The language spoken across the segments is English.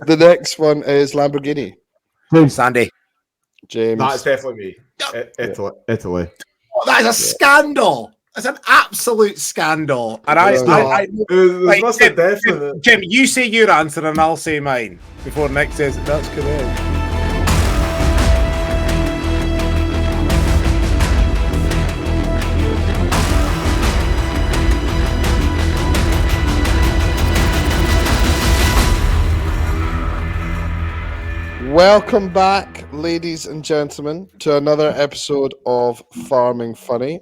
The next one is Lamborghini. Sandy. James. That's definitely me. Italy. Oh, that is a scandal. That's an absolute scandal. And There's must have definitely. Jim, you say your answer and I'll say mine before Nick says that that's correct. Welcome back, ladies and gentlemen, to another episode of Farming Funny.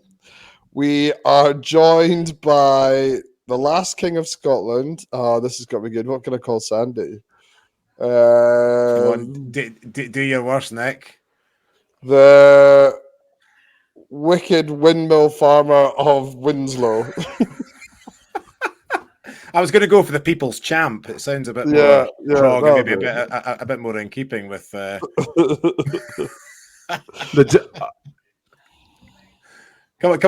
We are joined by the last king of Scotland. Oh, this has got to be good. What can I call Sandy? Come on, do your worst, Nick. The wicked windmill farmer of Winslow. I was going to go for the people's champ. It sounds a bit more strong and maybe a bit more in keeping with. Come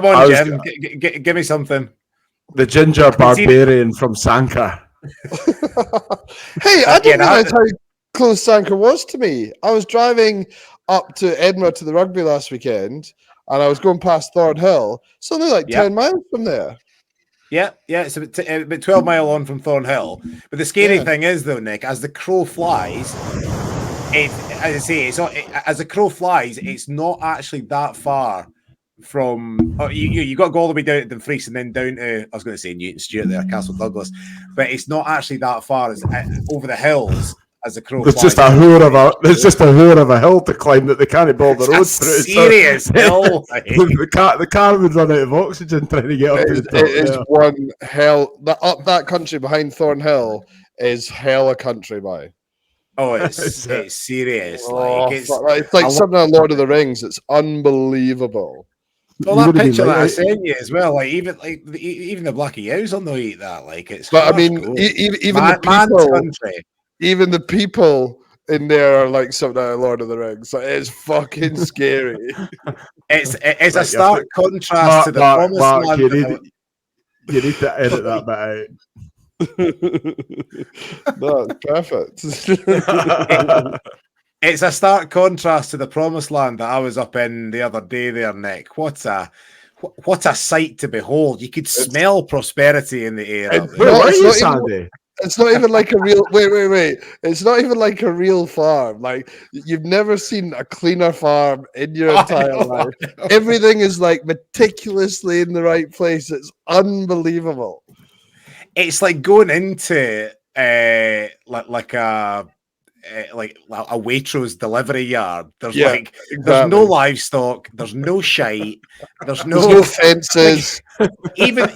on, Jim. Give me something. The ginger barbarian from Sanka. Hey, I didn't realize how close Sanka was to me. I was driving up to Edinburgh to the rugby last weekend, and I was going past Thornhill. So they're like 10 miles from there. Yeah, it's about 12 mile on from Thornhill. But the scary thing is, though, Nick, as the crow flies, as the crow flies, it's not actually that far from. Oh, you got to go all the way down to Dumfries and then down to, I was going to say Newton Stewart there, Castle Douglas, but it's not actually that far as over the hills. As the crow there's flies. just a whore of a hill to climb that they can't build the road through. Serious hill. The car would run out of oxygen trying to get up to the top. It is one hell. Up that country behind Thornhill is hell a country by. Oh, it's serious. It's like something on Lord of the Rings. It's unbelievable. Well, that picture that I sent you as well, even the Blackie Owls will not eat that. Like it's. But I mean, even the people. Even the people in there are like something out of Lord of the Rings. Like, it's fucking scary. It's a stark contrast to the promised land. You need to edit that bit out. No, perfect. It's a stark contrast to the promised land that I was up in the other day there, Nick. What a sight to behold. You could smell prosperity in the air. Where are you, Sandy? It's not even like a real wait. It's not even like a real farm. Like you've never seen a cleaner farm in your entire life. Everything is like meticulously in the right place. It's unbelievable. It's like going into like a Waitrose delivery yard. There's there's no livestock, there's no shite, there's no fences. Even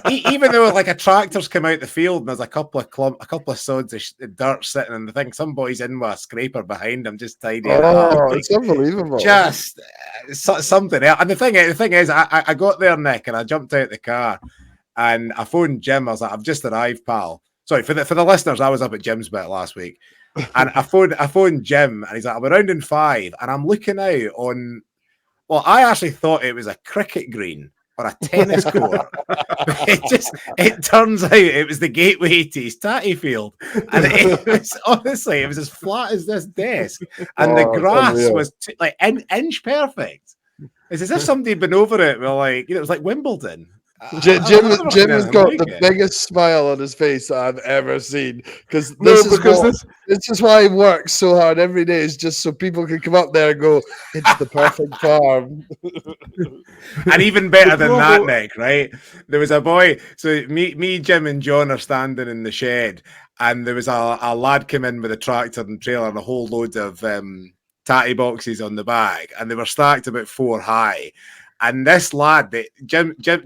though like a tractor's come out the field and there's a couple of sods of dirt sitting in the thing, some boy's in with a scraper behind him just tidying it up. It's unbelievable. Just something else. And the thing is, I got there, Nick, and I jumped out the car and I phoned Jim. I was like, I've just arrived, pal. Sorry for the listeners. I was up at Jim's bit last week. And I phoned Jim and he's like, I'm around in 5 and I'm looking out on, well, I actually thought it was a cricket green or a tennis court. it turns out it was the gateway to his tatty field. And it was as flat as this desk. And the grass was like inch perfect. It's as if somebody had been over it. Well, like, it was like Wimbledon. Jim has got the biggest smile on his face that I've ever seen this is why he works so hard every day, is just so people can come up there and go, it's the perfect farm. And even better than that, Nick, right? There was a boy, so me, Jim and John are standing in the shed and there was a lad come in with a tractor and trailer and a whole load of tatty boxes on the back and they were stacked about 4 high. And this lad, that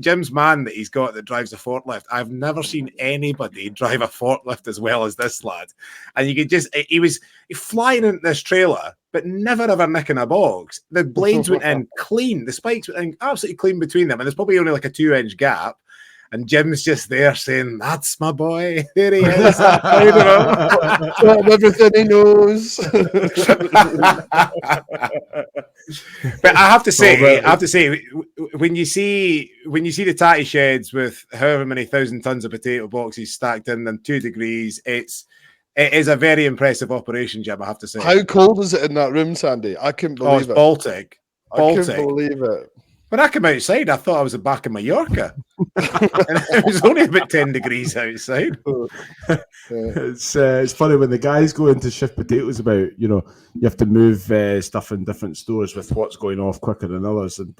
Jim's man that he's got that drives a forklift, I've never seen anybody drive a forklift as well as this lad. And you could he was flying into this trailer, but never ever nicking a box. The blades went in clean, the spikes went in absolutely clean between them, and there's probably only like a 2-inch gap. And Jim's just there saying, "That's my boy. There he is. Everything he knows." But I have to say, when you see the tatty sheds with however many 1,000 tons of potato boxes stacked in them, 2 degrees, it's It is a very impressive operation, Jim, I have to say. How cold is it in that room, Sandy? I couldn't Oh, it's believe it. Baltic. I couldn't Baltic. believe it. When I came outside, I thought I was back in Mallorca. And it was only about 10 degrees outside. It's funny when the guys go into shift potatoes about, you have to move stuff in different stores with what's going off quicker than others. And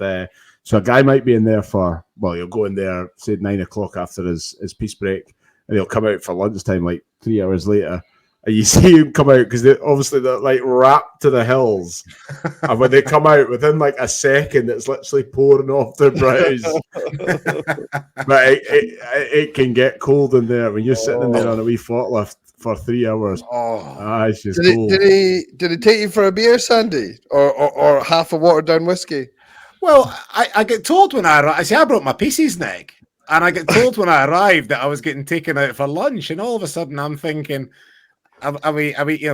so a guy might be in there he'll go in there, say 9 o'clock after his peace break, and he'll come out for lunchtime like 3 hours later. And you see him come out because they're like wrapped to the hills. And when they come out, within like a second, it's literally pouring off their brows. But it can get cold in there when you're sitting in there on a wee forklift for 3 hours. It's just cold. Did he take you for a beer, Sandy? Or half a watered down whiskey? Well, I get told when I arrived, I brought my pieces, Nick. And I get told when I arrived that I was getting taken out for lunch. And all of a sudden I'm thinking, Are we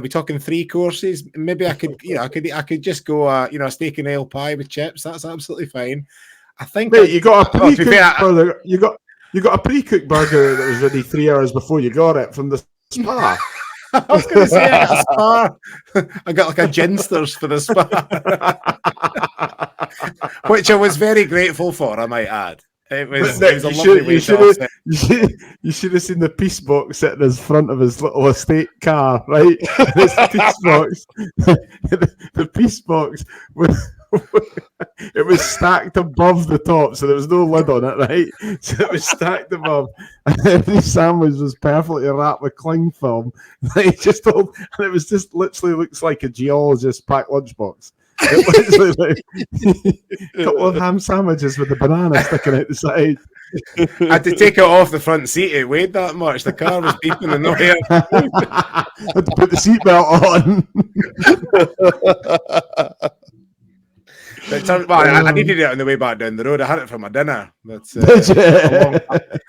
talking 3 courses? Maybe I could, I could just go, a steak and ale pie with chips. That's absolutely fine. I think you got a pre-cooked burger. You got a pre-cooked burger that was ready 3 hours before you got it from the spa. I was going to say I got a spa. I got like a ginsters for the spa, which I was very grateful for, I might add. It was a lovely way to you should have seen the peace box sitting in front of his little estate car, right? This peace box, the peace box, it was stacked above the top, so there was no lid on it, right? So it was stacked above, and every sandwich was perfectly wrapped with cling film. And it was just literally looks like a geologist packed lunchbox. It was like a couple of ham sandwiches with the banana sticking out the side. I had to take it off the front seat. It weighed that much. The car was beeping and noise. I had to put the seatbelt on. I needed it on the way back down the road. I had it for my dinner, but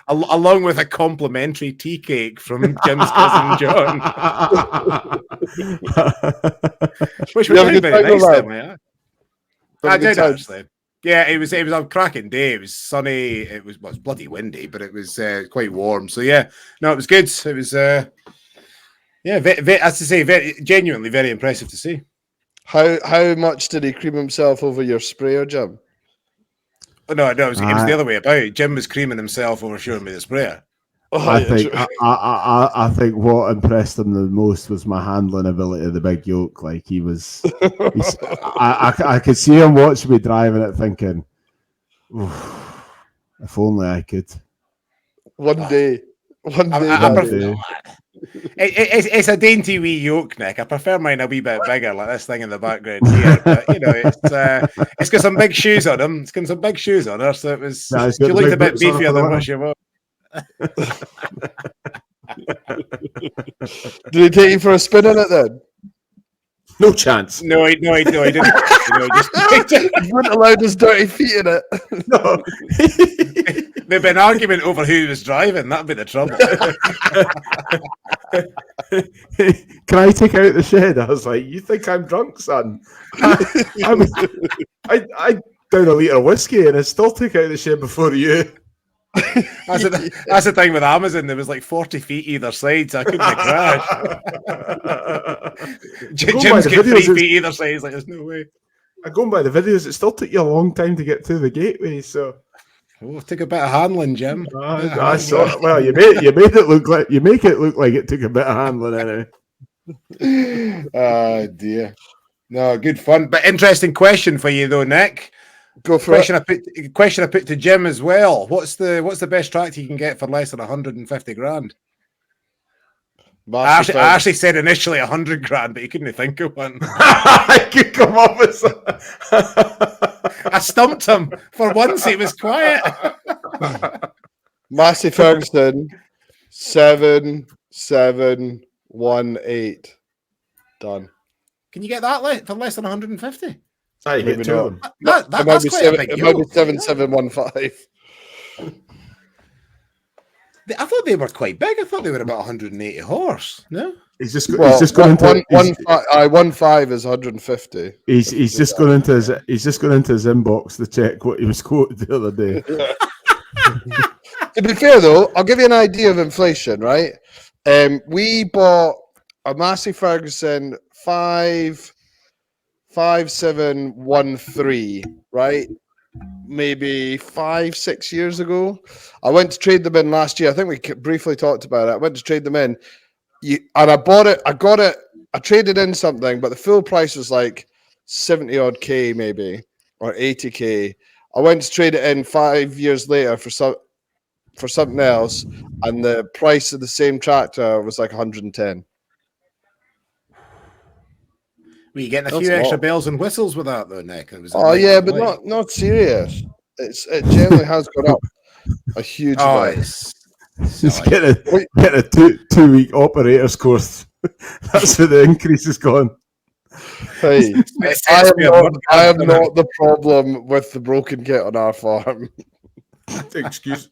along with a complimentary tea cake from Jim's cousin John, which was very nice. I did actually. Yeah, it was a cracking day. It was sunny. It was bloody windy, but it was quite warm. So yeah, no, it was good. It was as to say, genuinely very impressive to see. How much did he cream himself over your sprayer, Jim? Oh, no, it was the other way about. Jim was creaming himself over showing me the sprayer. I think what impressed him the most was my handling ability of the big yoke. Like I could see him watching me driving it, thinking, "If only I could." One day. It's a dainty wee yoke, Nick. I prefer mine a wee bit bigger, like this thing in the background here. But it's got some big shoes on him. It's got some big shoes on her, so it was. She looked a bit beefier than what she was. Did he take you for a spin in it then? No chance. No, he didn't. He wouldn't allowed his dirty feet in it. No. There'd be an argument over who was driving. That'd be the trouble. Can I take out the shed? I was like, you think I'm drunk, son? I down a litre of whiskey and I still took out the shed before you. That's the thing with Amazon. There was like 40 feet either side, so I couldn't have crashed. Jim's got 3 feet either side. He's like, there's no way. Going by the videos, it still took you a long time to get through the gateway. So, it took a bit of handling, Jim. I saw it. Well, you make it look like it took a bit of handling anyway. Oh dear. No, good fun, but interesting question for you though, Nick. Go for it. Question I put to Jim as well. What's the best tractor you can get for less than 150 grand? I actually said initially 100 grand, but you couldn't think of one. I could come up with some. I stumped him. For once, he was quiet. Massey Ferguson, 7718. Done. Can you get that for less than 150? I get two of them. That's quite a big it might be 7715. I thought they were quite big. I thought they were about 180 horse. No, he's just going into 1.5 is 150. He's just going into his inbox to check what he was quoted the other day. To be fair though, I'll give you an idea of inflation, right? We bought a Massey Ferguson 5713, right? Maybe 5-6 years ago. I went to trade them in last year. I think we briefly talked about it. I went to trade them in, and I bought it. I got it. I traded in something, but the full price was like 70 odd K, maybe, or 80K. I went to trade it in 5 years later for something else, and the price of the same tractor was like 110. Were you getting a That's few a extra lot. bells and whistles with that, though, Nick? It was Oh yeah, but not serious. It generally has gone up a huge Oh, bit. it's Just silly. get a 2-week operator's course. That's where the increase has gone. Hey, It's I me a am podcast, isn't it? not the problem with the broken kit on our farm. Excuse.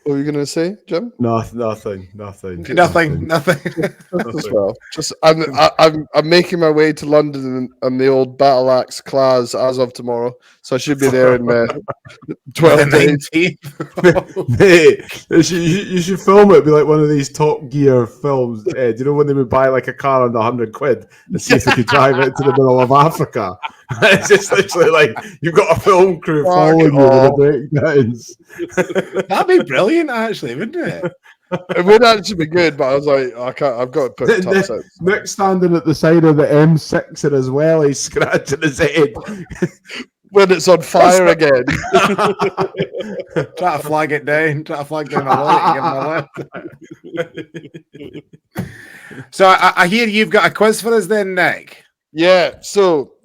What were you going to say, Jim? Nothing. Nothing. Just as well. Just I'm making my way to London on the old Battle Axe class as of tomorrow, so I should be there in 12 days. 19th. Mate, you should film it. It'd be like one of these Top Gear films. Do you know when they would buy like a car under £100 and see if they could drive it to the middle of Africa? It's just literally like you've got a film crew following you with the breakdowns. That'd be brilliant, actually, wouldn't it? It would actually be good, but I was like, I can't. I've got to put tops out. Nick standing at the side of the M6 as well. He's scratching his head. When it's on fire again. Try to flag it down. Try to flag down a light. So I hear you've got a quiz for us then, Nick. Yeah, so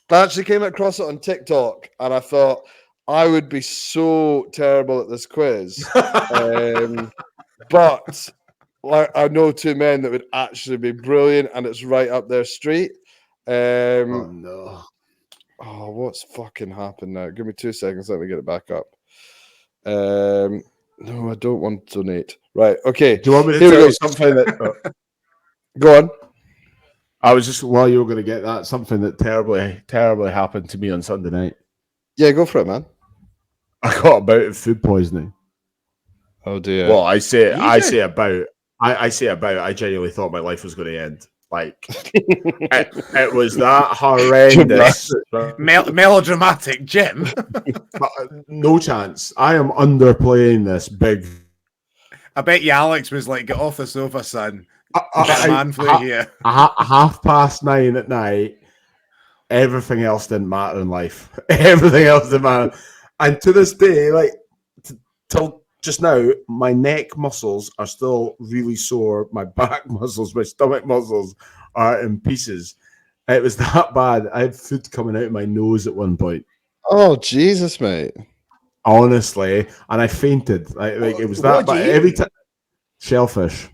I actually came across it on TikTok, and I thought I would be so terrible at this quiz. But like, I know two men that would actually be brilliant, and it's right up their street. Oh no. Oh, what's fucking happened now? Give me 2 seconds. Let me get it back up. No, I don't want to donate. Right. Okay. Do you want me to Here we tell go. you something that? Go on. I was just while you were going to get that, something that terribly happened to me on Sunday night. Yeah, go for it, man. I got a bout of food poisoning. Oh dear. Well, I say did? I genuinely thought my life was going to end. Like it was that horrendous. Melodramatic, Jim. No chance. I am underplaying this big. I bet you Alex was like, get off the sofa, son. Man flu here. 9:30 at night. Everything else didn't matter in life. Everything else didn't matter. And to this day, like till just now, my neck muscles are still really sore. My back muscles, my stomach muscles are in pieces. It was that bad. I had food coming out of my nose at one point. Oh Jesus, mate. Honestly, and I fainted. Like it was that bad. Every time, shellfish,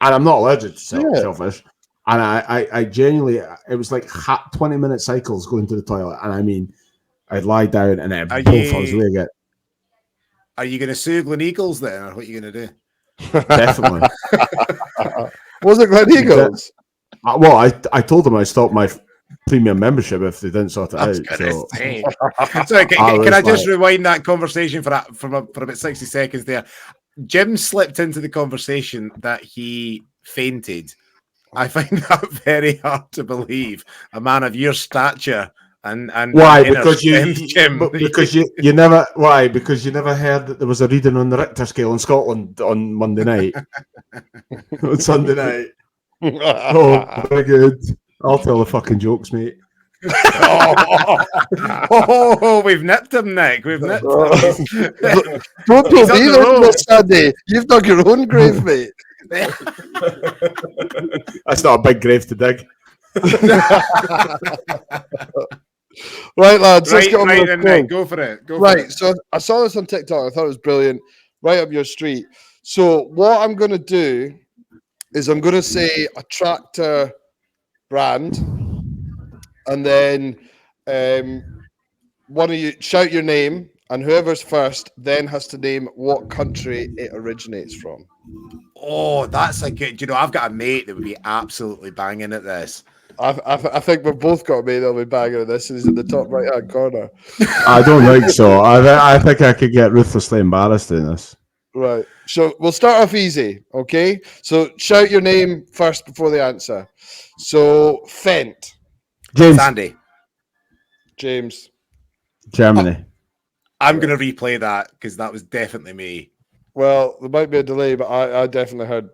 and I'm not allergic to shellfish. And I genuinely, it was like 20-minute cycles going to the toilet, and I mean, I'd lie down and then both I was away again. Are you going to sue Glen Eagles then, or what are you going to do? Definitely. Was it Glen Eagles? Well, I told them I stopped my premium membership if they didn't sort it out. So can I just rewind that conversation for about 60 seconds there? Jim slipped into the conversation that he fainted. I find that very hard to believe. A man of your stature and why? inner Because strength, Jim. Because you never why? Because you never heard that there was a reading on the Richter scale in Scotland on Monday night. On Sunday night. Oh, very good. I'll tell the fucking jokes, mate. Oh, we've nipped him, Nick. We've nipped him. Don't believe it this Sunday. You've dug your own grave, mate. That's not a big grave to dig. Right, lads. Let's get on with then, the Nick, go for it. So I saw this on TikTok. I thought it was brilliant. Right up your street. So what I'm going to do is I'm going to say a tractor brand, and then one of you shout your name, and whoever's first then has to name what country it originates from. Oh, that's a good. You know, I've got a mate that would be absolutely banging at this. I think we've both got a mate that'll be banging at this. He's in the top right hand corner. I don't think so. I think I could get ruthlessly embarrassed in this. Right. So we'll start off easy, okay? So shout your name first before the answer. So Fent, James, Sandy. James. Germany. I'm going to replay that because that was definitely me. Well, there might be a delay, but I definitely heard.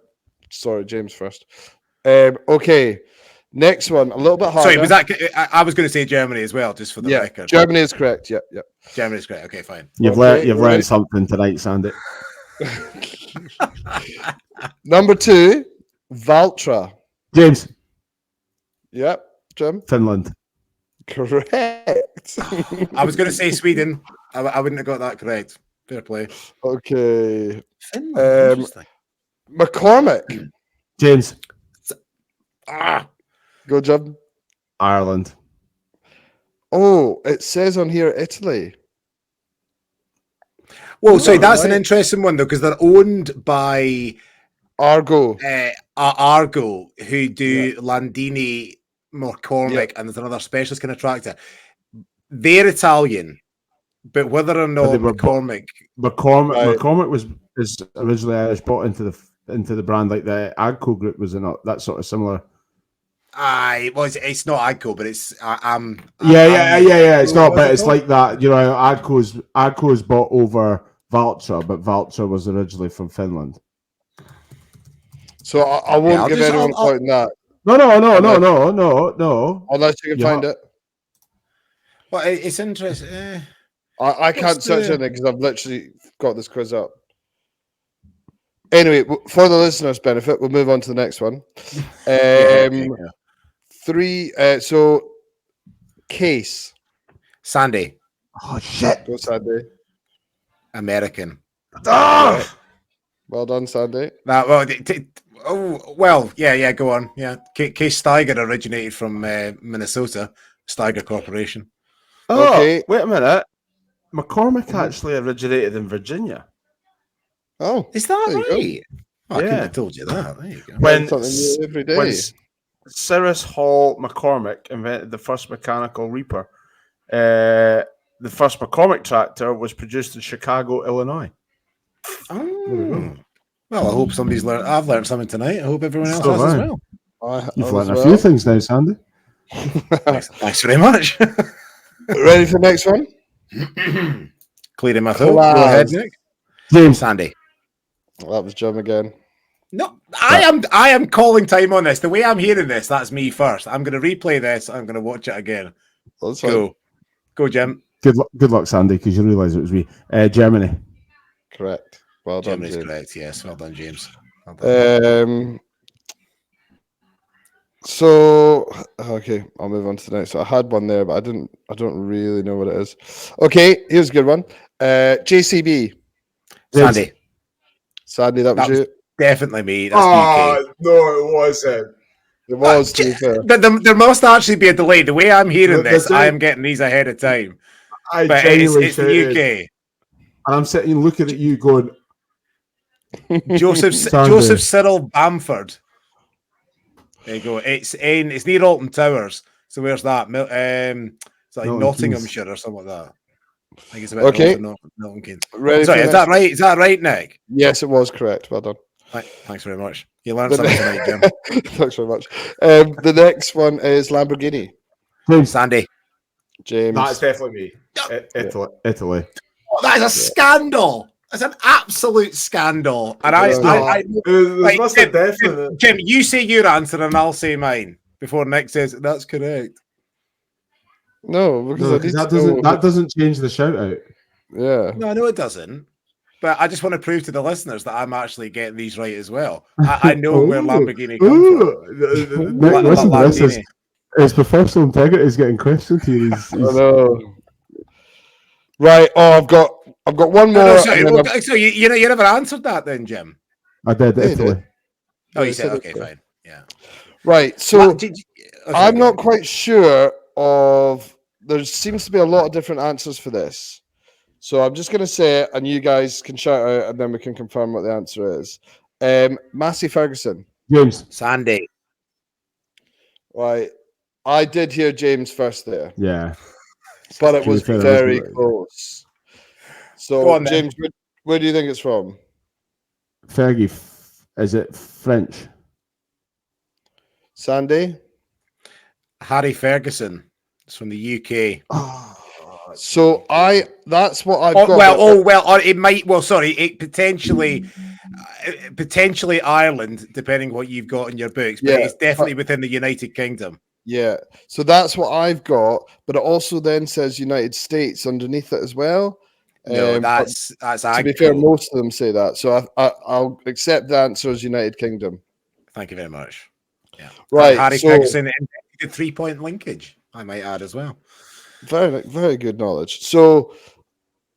Sorry, James first. Okay. Next one, a little bit harder. Sorry, was that? I was going to say Germany as well, just for the record. Germany is correct. Yep, yep. Germany's great. Okay, fine. You've learned something tonight, Sandy. Number 2, Valtra. James, Yep, Jim. Finland. Correct. I was going to say Sweden. I wouldn't have got that correct. Fair play. Okay. Finland. Interesting. McCormick. James, Go, Jim. Ireland. Oh, it says on here Italy. Well, sorry, that's an interesting one though, because they're owned by Argo. Argo, who do Landini, McCormick, and there's another specialist kind of tractor. They're Italian, but whether or not McCormick was originally Irish, bought into the brand like the Agco group, was it not? That sort of similar. It's not Agco, but it's It's not, but it's like that. You know, Agco's bought over Valtra, but Valtra was originally from Finland. So I won't give anyone point in that. No. Unless you can find it. Well, it's interesting. I can't search it because I've literally got this quiz up. Anyway, for the listeners' benefit, we'll move on to the next one. 3. So, Case. Sandy. Oh shit! Go, Sandy. American. Well done, Sandy. Yeah. Go on. Yeah, Case Steiger originated from Minnesota. Steiger Corporation. Oh, okay. Wait a minute. McCormick actually originated in Virginia. Oh, is that right? I couldn't have told you that. There you go. When every day. When Cyrus Hall McCormick invented the first mechanical reaper, the first McCormick tractor was produced in Chicago, Illinois. Oh. Well, I hope somebody's learned. I've learned something tonight. I hope everyone else has as well. You've learned a few things now, Sandy. Thanks very much. Ready for the next one? Clearing my throat. Go ahead, Nick. James. Sandy. Well, that was Jim again. No, I am calling time on this. The way I'm hearing this, that's me first. I'm going to replay this. I'm going to watch it again. That's Go, Jim. Good luck, Sandy, because you realise it was me. Germany. Correct. Well done, Germany's James. correct. Yes, well done, James. Well done. So okay, I'll move on to the next. So I had one there, but I don't really know what it is. Okay, here's a good one. JCB. Sandy. Sandy, that was you. Definitely me. That's UK. No, it wasn't. It was, to be fair. There must actually be a delay. The way I'm hearing this, I am getting these ahead of time. But it's the UK. And I'm sitting looking at you going, Joseph Cyril Bamford. There you go. It's near Alton Towers. So where's that? It's like Nottinghamshire or something like that. I think it's about Milton Keynes. Sorry, is that right? Is that right, Nick? Yes, it was correct. Well done. Thanks very much. You learned something tonight, Jim. Thanks very much. The next one is Lamborghini. Sandy. James. That's definitely me. Italy. Oh, that is a scandal. That's an absolute scandal. And Jim, you say your answer and I'll say mine before Nick says that's correct. No, because that doesn't change the shout out. Yeah. No, I know it doesn't. But I just want to prove to the listeners that I'm actually getting these right as well. I know where Lamborghini comes from. Nick, listen to this. His professional integrity is getting questioned here. I know. Right. Oh, I've got one more. So you never answered that then, Jim? I did. Italy. Oh, you said okay, fine. Yeah. Right. So I'm not quite sure of. There seems to be a lot of different answers for this. So I'm just going to say it, and you guys can shout out, and then we can confirm what the answer is. Massey Ferguson. James. Sandy. Right. I did hear James first there. Yeah. But it was very close. So, on, James, where do you think it's from? Fergie, is it French? Sandy? Harry Ferguson. It's from the UK. So that's what I've Oh got. well, or it might. Well, sorry, it potentially Ireland, depending what you've got in your books. But Yeah, it's definitely within the United Kingdom. Yeah, so that's what I've got, but it also then says United States underneath it as well. No, But that's to be fair, most of them say that, so I'll accept the answer as United Kingdom. Thank you very much. Yeah, Right. Harry so, Ferguson invented 3-point linkage. I might add as well. Very, very good knowledge. So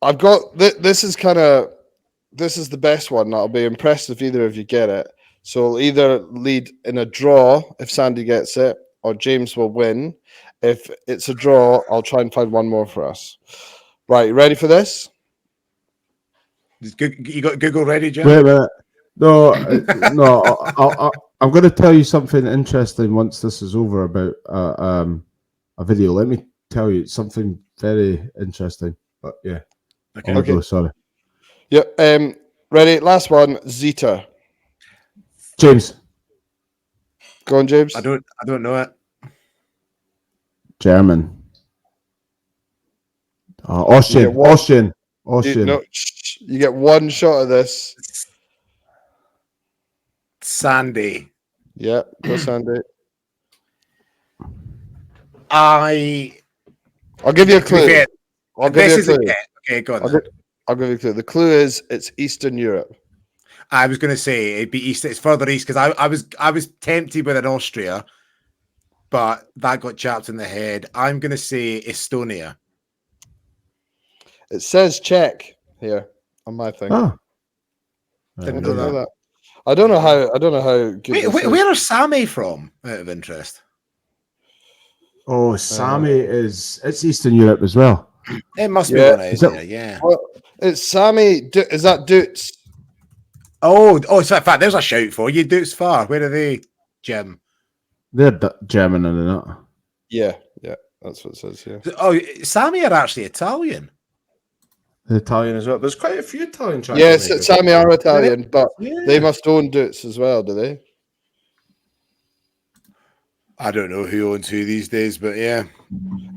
I've got this is the best one. I'll be impressed if either of you get it. So it'll either lead in a draw if Sandy gets it, or James will win. If it's a draw, I'll try and find one more for us. Right, you ready for this? You got Google ready, Jim? Wait a minute. No, I'm going to tell you something interesting once this is over about a video. Let me tell you something very interesting. But yeah, Okay. Go, sorry. Yeah. Ready? Last one. Zeta. James. Go on, James. I don't know it. German. Austrian. You get one shot of this. Sandy. Yeah, go Sandy. I'll give you a clue. Okay, go on. I'll give you a clue. The clue is it's Eastern Europe. I was going to say it'd be east. It's further east because I was tempted with an Austria, but that got chapped in the head. I'm going to say Estonia. It says Czech here on my thing. Oh. Didn't know that. I don't know how good. Wait, where are Sami from? Out of interest. Oh, Sami it's Eastern Europe as well. It must be one out there, yeah. Well, it's Sami. Is that Dutz? Oh, so in fact, there's a shout for you. Dutz Far. Where are they, Jim? They're German, are they not? Yeah, that's what it says here. Oh, Sami are actually Italian. The Italian as well. There's quite a few Italian tracks. Yes, Sami are Italian, but they must own Dutz as well, do they? I don't know who owns who these days, but yeah.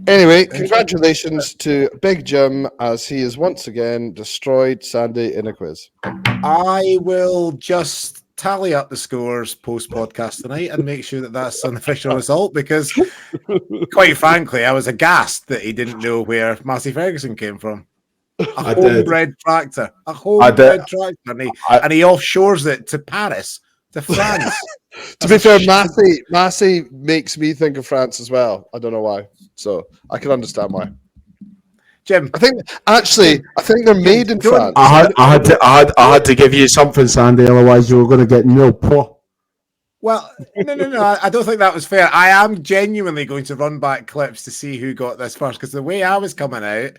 Anyway, congratulations to Big Jim as he has once again destroyed Sandy in a quiz. I will just tally up the scores post-podcast tonight and make sure that that's an official result because, quite frankly, I was aghast that he didn't know where Massey Ferguson came from. A homebred tractor. A homebred tractor. And he offshores it to Paris, to France. To be fair, Massey makes me think of France as well. I don't know why. So I can understand why. Jim, I think they're made in France. I had to give you something, Sandy. Otherwise, you were going to get nil po. Well, no. I don't think that was fair. I am genuinely going to run back clips to see who got this first because the way I was coming out.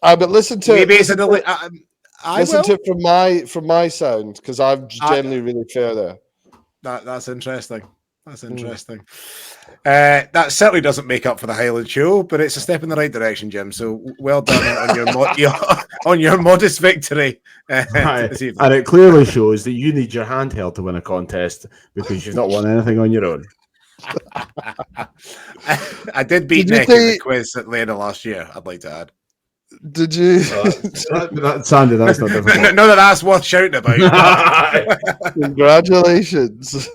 But listen to it from my sound because I'm generally really fair there. That's interesting. That's interesting. That certainly doesn't make up for the Highland Show, but it's a step in the right direction, Jim. So well done on your modest victory. And it clearly shows that you need your handheld to win a contest because you've not won anything on your own. I did beat Nick in the quiz at the end of last year, I'd like to add. Did you? Sandy, that's not difficult. No, that's worth shouting about. Congratulations.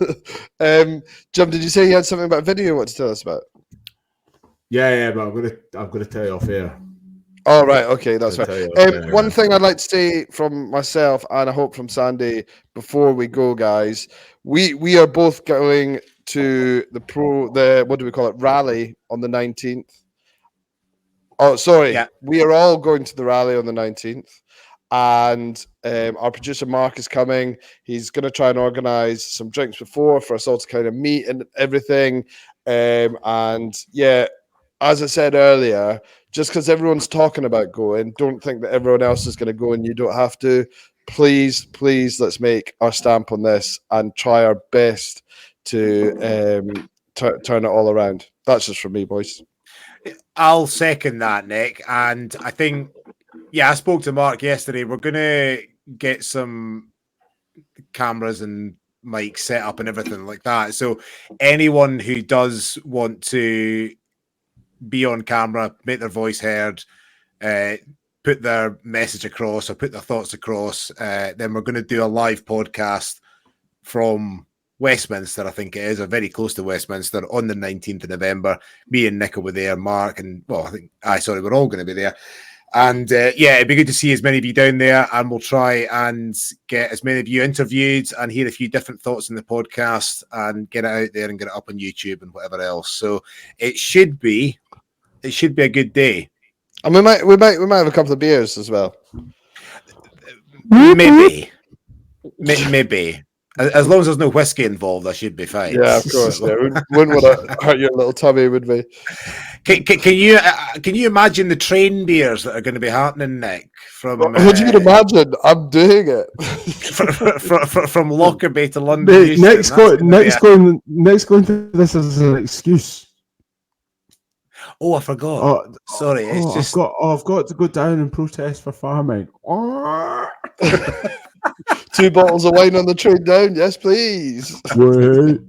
Jim, did you say you had something about video you want to tell us about? Yeah, but I'm gonna tell you off air. Oh, right, okay, that's right. One thing I'd like to say from myself and I hope from Sandy before we go, guys, we are both going to the what do we call it, rally on the 19th. Oh, sorry. Yeah. We are all going to the rally on the 19th. And our producer, Mark, is coming. He's going to try and organize some drinks before for us all to kind of meet and everything. And yeah, as I said earlier, just because everyone's talking about going, don't think that everyone else is going to go and you don't have to. Please, let's make our stamp on this and try our best to turn it all around. That's just from me, boys. I'll second that, Nick. And I think, I spoke to Mark yesterday. We're going to get some cameras and mic set up and everything like that. So anyone who does want to be on camera, make their voice heard, put their message across or put their thoughts across, then we're going to do a live podcast from Westminster, I think it is, or very close to Westminster, on the 19th of November. Me and Nick will be there, Mark, and well, we're all going to be there. And it'd be good to see as many of you down there, and we'll try and get as many of you interviewed and hear a few different thoughts in the podcast and get it out there and get it up on YouTube and whatever else. So it should be a good day. And we might have a couple of beers as well. Maybe. As long as there's no whiskey involved, I should be fine. Yeah, of course. Yeah. We wouldn't want to hurt your little tummy, would we? Can you imagine the train beers that are going to be happening, Nick? From would you imagine? I'm doing it. from Lockerbie to London. Nick's going to this as an excuse. Oh, I forgot. Sorry, it's just I've got to go down and protest for farming. 2 bottles of wine on the train down, yes, please. Wait.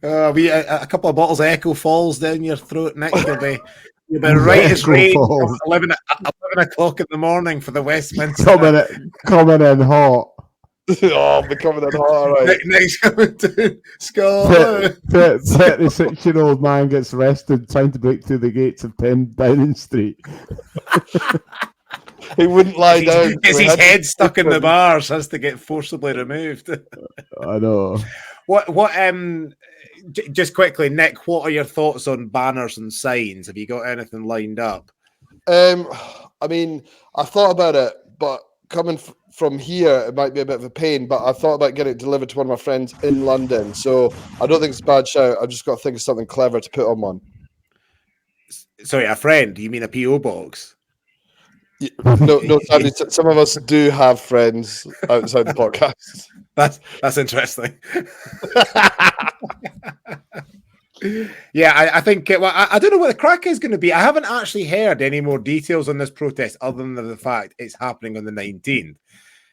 A couple of bottles of Echo Falls down your throat, Nick. You'll be right as rain. 11 o'clock in the morning for the Westminster. Coming in hot. Oh, I'm becoming an hot, right? Nick's coming to Scotland. 36-year-old man gets arrested trying to break through the gates of 10 Downing Street. He wouldn't lie down. Gets his head stuck in the bars, has to get forcibly removed. I know. Just quickly, Nick, what are your thoughts on banners and signs? Have you got anything lined up? I mean, I thought about it, but coming from here, it might be a bit of a pain, but I thought about getting it delivered to one of my friends in London. So I don't think it's a bad shout. I've just got to think of something clever to put on one. Sorry, a friend? You mean a P.O. box? No, sadly, some of us do have friends outside the podcast. That's interesting. Yeah, I think. Well, I don't know what the crack is going to be. I haven't actually heard any more details on this protest other than the fact it's happening on the 19th.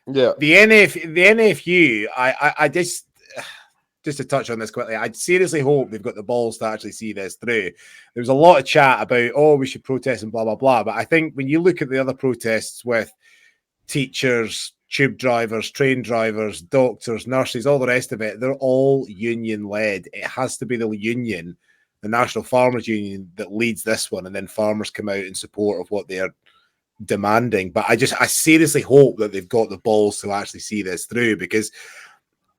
Yeah, the NFU. I just to touch on this quickly, I seriously hope they've got the balls to actually see this through. There was a lot of chat about, we should protest and blah, blah, blah. But I think when you look at the other protests with teachers, tube drivers, train drivers, doctors, nurses, all the rest of it, they're all union-led. It has to be the union, the National Farmers Union, that leads this one, and then farmers come out in support of what they're demanding. But I seriously hope that they've got the balls to actually see this through, because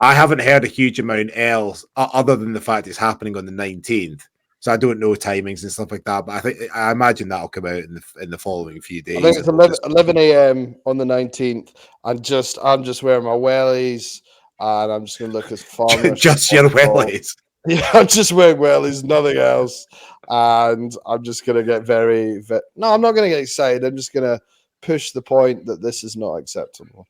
I haven't heard a huge amount else other than the fact it's happening on the 19th. So I don't know timings and stuff like that, but I imagine that'll come out in the following few days. I think it's 11 a.m. on the 19th, and I'm just wearing my wellies, and I'm just going to look as farmers. Just your wellies. Yeah, I'm just wearing wellies, nothing else, and I'm just going to get no, I'm not going to get excited. I'm just going to push the point that this is not acceptable.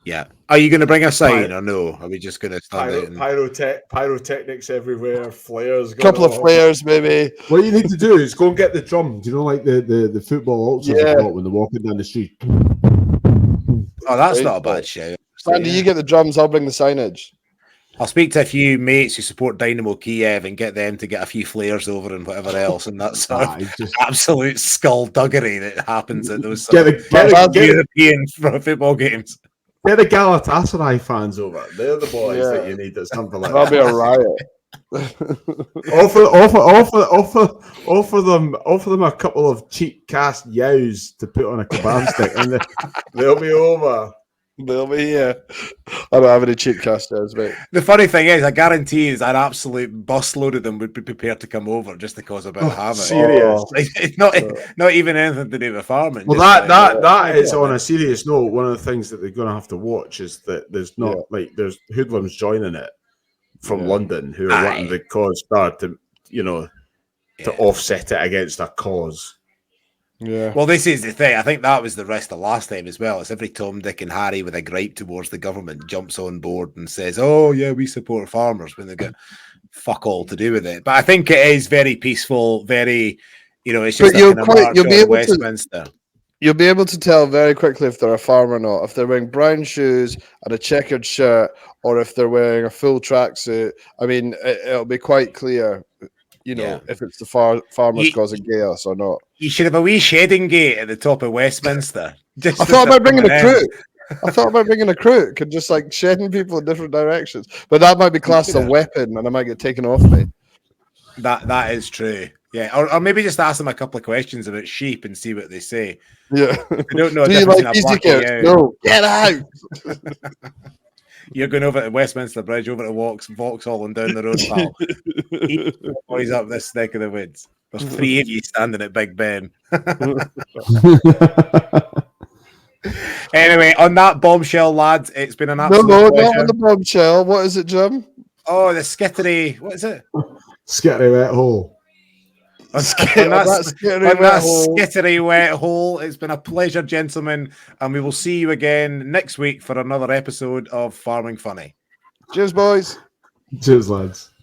Yeah. Are you going to bring a sign or no? Are we just going to stand out? Pyrotechnics everywhere, flares. A couple of flares, maybe. What you need to do is go and get the drums. You know, like the football ultras when they're walking down the street. Oh, that's not a bad shout. Sandy, you get the drums. I'll bring the signage. I'll speak to a few mates who support Dynamo Kiev and get them to get a few flares over and whatever else, and that's absolute skullduggery that happens at those European football games. Get the Galatasaray fans over. They're the boys that you need at something like that. That'll be a riot. offer them a couple of cheap cast yows to put on a kebab stick, and they'll be over. They'll be here. I don't have any cheap cast yows, mate. The funny thing is, I guarantee is an absolute busload of them would be prepared to come over just to cause a bit of havoc. Serious. It's not even anything to do with farming. Well, that is on a serious note. One of the things that they're going to have to watch is that there's not there's hoodlums joining it from London who are wanting the cause start to to offset it against a cause. Yeah. Well, this is the thing. I think that was the rest of last time as well. It's every Tom, Dick, and Harry with a gripe towards the government jumps on board and says, "Oh yeah, we support farmers," when they get fuck all to do with it. But I think it is very peaceful. Very, it's just you'll be able Westminster. You'll be able to tell very quickly if they're a farmer or not. If they're wearing brown shoes and a checkered shirt, or if they're wearing a full tracksuit. I mean, it'll be quite clear, Yeah. if it's the farmers causing chaos or not. You should have a wee shedding gate at the top of Westminster. Just I thought about bringing a crew. I thought about bringing a crew. It could just like shedding people in different directions. But that might be classed as a weapon and I might get taken off me. That is true. Yeah. Or maybe just ask them a couple of questions about sheep and see what they say. Yeah. I don't know. Do you like easy care? No, get out. You're going over to Westminster Bridge, over to Vauxhall and down the road, pal. Boys up this neck of the woods. There's 3 of you standing at Big Ben. Anyway, on that bombshell, lads, it's been an absolute pleasure. Not on the bombshell. What is it, Jim? Oh, the skittery. What is it? Skittery wet hole. On that skittery wet hole. It's been a pleasure, gentlemen, and we will see you again next week for another episode of Farming Funny. Cheers, boys. Cheers, lads.